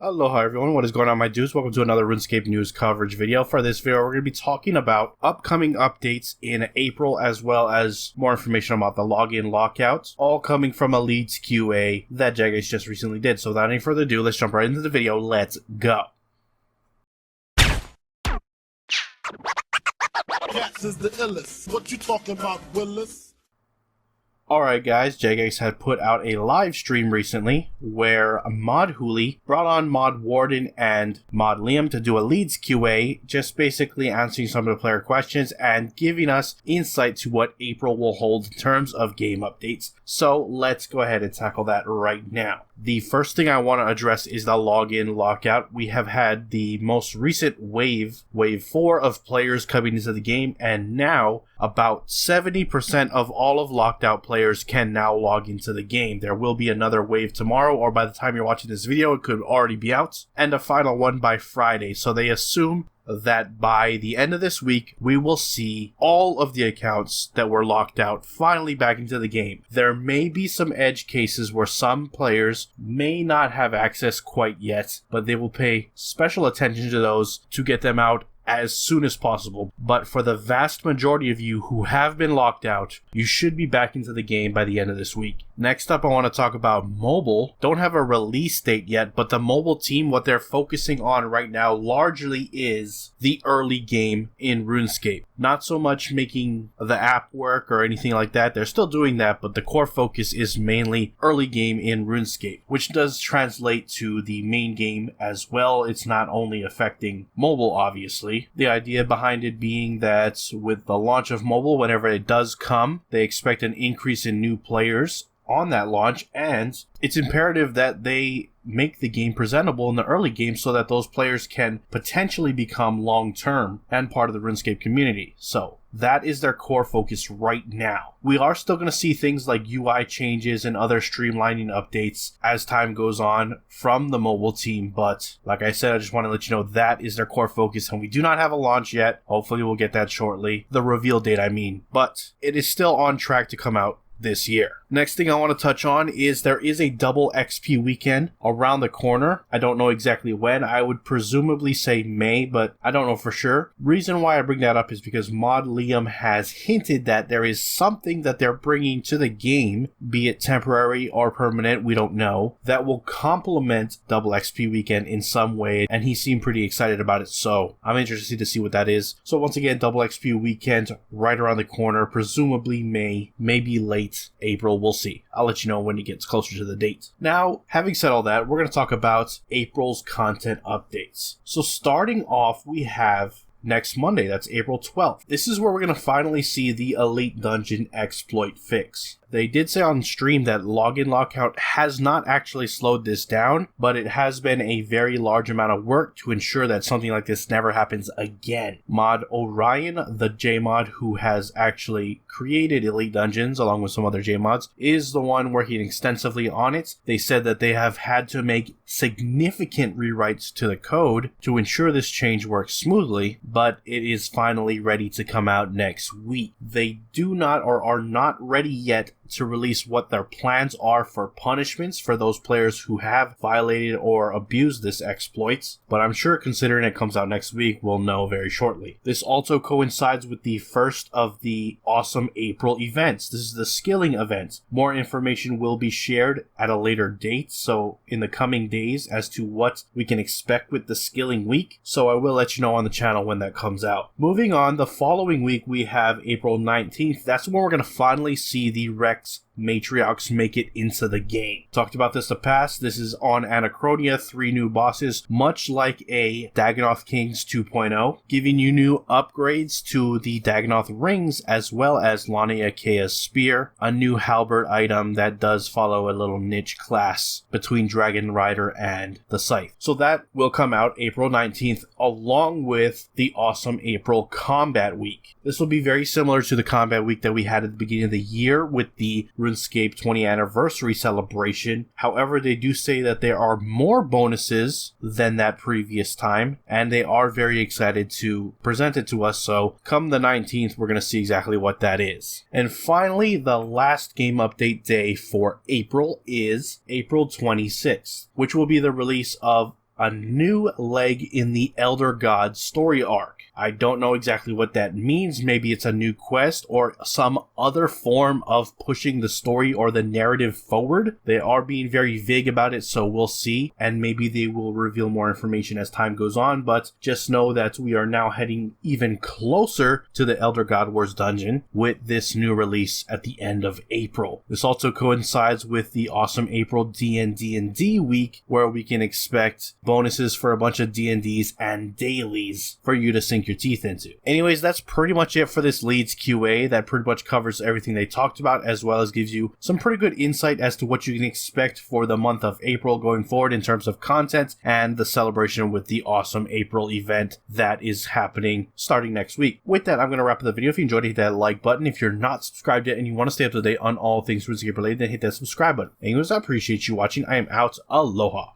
Aloha everyone, what is going on my dudes? Welcome to another RuneScape news coverage video. For this video, we're going to be talking about upcoming updates in April, as well as more information about the login lockout, all coming from a Leads QA that Jagex just recently did. So without any further ado, let's jump right into the video. Let's go. Cats is the illest. What you talking about, Willis? Alright guys, Jagex had put out a live stream recently where Mod Huli brought on Mod Warden and Mod Liam to do a Leads QA, just basically answering some of the player questions and giving us insight to what April will hold in terms of game updates. So let's go ahead and tackle that right now. The first thing I want to address is the login lockout. We have had the most recent wave 4 of players coming into the game, and now about 70% of all of locked out players can now log into the game. There will be another wave tomorrow, or by the time you're watching this video, it could already be out, and a final one by Friday. So they assume that by the end of this week, we will see all of the accounts that were locked out finally back into the game. There may be some edge cases where some players may not have access quite yet, but they will pay special attention to those to get them out as soon as possible. But for the vast majority of you who have been locked out, you should be back into the game by the end of this week. Next up, I want to talk about mobile. Don't have a release date yet, but the mobile team, what they're focusing on right now largely is the early game in RuneScape. Not so much making the app work or anything like that. They're still doing that, but the core focus is mainly early game in RuneScape, which does translate to the main game as well. It's not only affecting mobile, obviously. The idea behind it being that with the launch of mobile, whenever it does come, they expect an increase in new players on that launch, and it's imperative that they make the game presentable in the early game so that those players can potentially become long-term and part of the RuneScape community. So that is their core focus right now. We are still going to see things like UI changes and other streamlining updates as time goes on from the mobile team, but like I said, I just want to let you know that is their core focus, and we do not have a launch yet. Hopefully we'll get that shortly. The reveal date, I mean. But it is still on track to come out this year. Next thing I want to touch on is there is a double XP weekend around the corner. I don't know exactly when. I would presumably say May, but I don't know for sure. Reason why I bring that up is because Mod Liam has hinted that there is something that they're bringing to the game, be it temporary or permanent, we don't know, that will complement double XP weekend in some way, and he seemed pretty excited about it, so I'm interested to see what that is. So once again, double XP weekend right around the corner, presumably May, maybe late April. We'll see. I'll let you know when it gets closer to the date. Now, having said all that, we're going to talk about April's content updates. So starting off, we have next Monday, that's April 12th. This is where we're going to finally see the Elite Dungeon exploit fix. They did say on stream that login lockout has not actually slowed this down, but it has been a very large amount of work to ensure that something like this never happens again. Mod Orion, the Jmod who has actually created Elite Dungeons along with some other Jmods, is the one working extensively on it. They said that they have had to make significant rewrites to the code to ensure this change works smoothly, but it is finally ready to come out next week. They do not or are not ready yet to release what their plans are for punishments for those players who have violated or abused this exploit, but I'm sure considering it comes out next week, we'll know very shortly. This also coincides with the first of the awesome April events. This is the skilling event. More information will be shared at a later date, so in the coming days, as to what we can expect with the skilling week, so I will let you know on the channel when that comes out. Moving on, the following week we have April 19th. That's when we're going to finally see the Rex Matriarchs make it into the game. Talked about this in the past. This is on Anachronia, 3 new bosses, much like a Dagannoth Kings 2.0, giving you new upgrades to the Dagannoth rings as well as Lania Kea's spear, a new halberd item that does follow a little niche class between Dragon Rider and the Scythe. So that will come out April 19th along with the awesome April Combat Week. This will be very similar to the Combat Week that we had at the beginning of the year with the RuneScape 20th anniversary celebration. However, they do say that there are more bonuses than that previous time, and they are very excited to present it to us, so come the 19th, we're going to see exactly what that is. And finally, the last game update day for April is April 26th, which will be the release of a new leg in the Elder God story arc. I don't know exactly what that means. Maybe it's a new quest or some other form of pushing the story or the narrative forward. They are being very vague about it, so we'll see. And maybe they will reveal more information as time goes on, but just know that we are now heading even closer to the Elder God Wars dungeon with this new release at the end of April. This also coincides with the awesome April D&D week, where we can expect bonuses for a bunch of D&Ds and dailies for you to sink your teeth into. Anyways, that's pretty much it for this Leads QA. That pretty much covers everything they talked about, as well as gives you some pretty good insight as to what you can expect for the month of April going forward in terms of content and the celebration with the awesome April event that is happening starting next week. With that, I'm going to wrap up the video. If you enjoyed it, hit that like button. If you're not subscribed yet and you want to stay up to date on all things RuneScape related, then hit that subscribe button. Anyways, I appreciate you watching. I am out. Aloha.